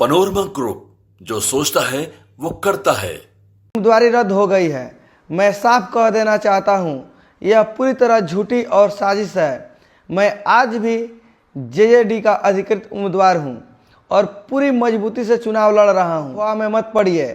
Panorama group, जो सोचता है वो करता है। उम्मीदवारी रद्द हो गई है। मैं साफ कह देना चाहता हूं, यह पूरी तरह झूठी और साजिश है। मैं आज भी जेजेडी का अधिकृत उम्मीदवार हूं और पूरी मजबूती से चुनाव लड़ रहा हूं। अफवाह में मत पड़िए।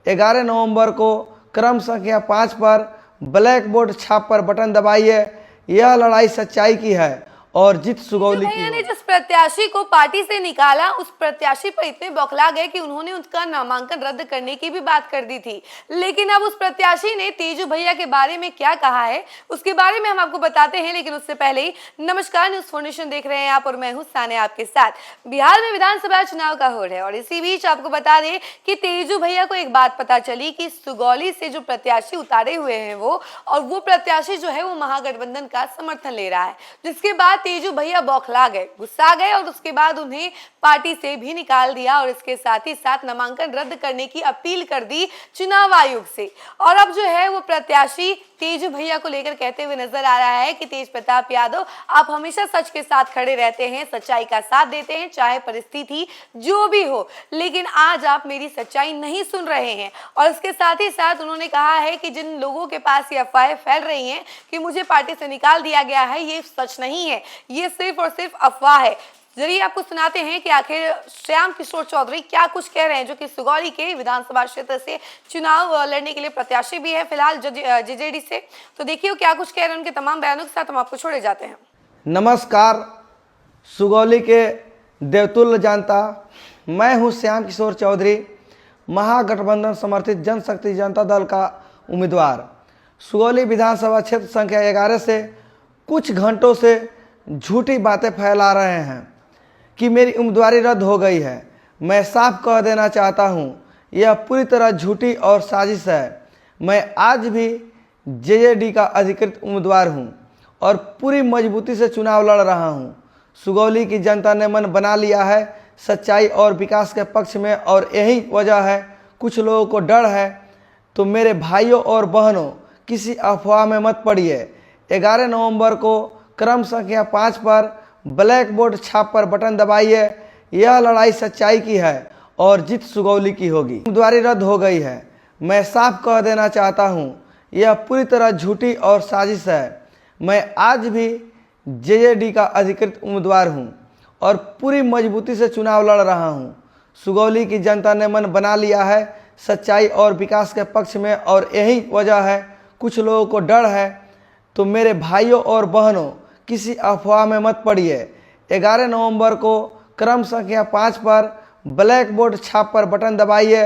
11 नवंबर को क्रम संख्या 5 पर ब्लैक बोर्ड छाप पर बटन दबाइए। यह लड़ाई सच्चाई की है और जीत सुगौली की भैया ने जिस प्रत्याशी को पार्टी से निकाला, उस प्रत्याशी पर इतने बौखला गए कि उन्होंने उसका नामांकन रद्द करने की भी बात कर दी थी। लेकिन अब उस प्रत्याशी ने तेजू भैया के बारे में क्या कहा है, उसके बारे में हम आपको बताते हैं। लेकिन उससे पहले ही नमस्कार, न्यूज फाउंडेशन देख रहे हैं आप और मैं हूं सानिया आपके साथ। बिहार में विधानसभा चुनाव का होड़ है और इसी बीच आपको बता दें कि तेजू भैया को एक बात पता चली कि सुगौली से जो प्रत्याशी उतारे हुए हैं वो प्रत्याशी जो है वो महागठबंधन का समर्थन ले रहा है, जिसके बाद तेजू भैया बौखला गए, गुस्सा गए और उसके बाद उन्हें पार्टी से भी निकाल दिया और इसके साथ ही साथ नामांकन रद्द करने की अपील कर दी चुनाव आयोग से। और अब जो है वो प्रत्याशी तेजू भैया को लेकर कहते हुए नजर आ रहा है कि तेज प्रताप यादव, आप हमेशा सच के साथ खड़े रहते हैं, सच्चाई का साथ देते हैं, चाहे परिस्थिति जो भी हो, लेकिन आज आप मेरी सच्चाई नहीं सुन रहे हैं। और इसके साथ ही साथ उन्होंने कहा है कि जिन लोगों के पास ये अफवाहें फैल रही हैं कि मुझे पार्टी से निकाल दिया गया है, ये सच नहीं है, ये सिर्फ और सिर्फ अफवाह है। जरिए आपको सुनाते हैं कि आखिर श्याम किशोर चौधरी क्या कुछ कह रहे हैं, जो कि सुगौली के विधानसभा क्षेत्र से चुनाव लड़ने के लिए प्रत्याशी भी है फिलहाल जेजेडी से। तो देखिए क्या कुछ कह रहे हैं, उनके तमाम बयानों के साथ हम आपको छोड़े जाते हैं। नमस्कार, सुगौली के देवतुल्य जनता, मैं हूं श्याम किशोर चौधरी, महागठबंधन समर्थित जनशक्ति जनता दल का उम्मीदवार। सुगौली विधानसभा क्षेत्र संख्या 11 से कुछ घंटों से झूठी बातें फैला रहे हैं कि मेरी उम्मीदवारी रद्द हो गई है। मैं साफ कह देना चाहता हूं, यह पूरी तरह झूठी और साजिश है। मैं आज भी जेजेडी का अधिकृत उम्मीदवार हूं और पूरी मजबूती से चुनाव लड़ रहा हूं। सुगौली की जनता ने मन बना लिया है सच्चाई और विकास के पक्ष में, और यही वजह है कुछ लोगों को डर है। तो मेरे भाइयों और बहनों, किसी अफवाह में मत पड़िए। 11 नवंबर को क्रम संख्या 5 पर ब्लैक बोर्ड छाप पर बटन दबाइए। यह लड़ाई सच्चाई की है और जीत सुगौली की होगी। उम्मीदवारी रद्द हो गई है। मैं साफ कह देना चाहता हूं, यह पूरी तरह झूठी और साजिश है। मैं आज भी जेजेडी का अधिकृत उम्मीदवार हूं और पूरी मजबूती से चुनाव लड़ रहा हूं। सुगौली की जनता ने मन बना लिया है सच्चाई और विकास के पक्ष में, और यही वजह है कुछ लोगों को डर है। तो मेरे भाइयों और बहनों, किसी अफवाह में मत पड़िए। 11 नवंबर को क्रम संख्या 5 पर ब्लैक बोर्ड छाप पर बटन दबाइए।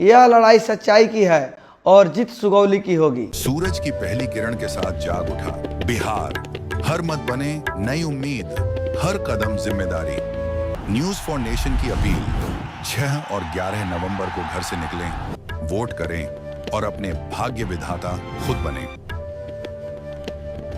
यह लड़ाई सच्चाई की है और जीत सुगौली की होगी। सूरज की पहली किरण के साथ जाग उठा बिहार, हर मत बने नई उम्मीद, हर कदम जिम्मेदारी। न्यूज फाउंडेशन की अपील, 6 और 11 नवंबर को घर से निकलें, वोट करें और अपने भाग्य विधाता खुद बने।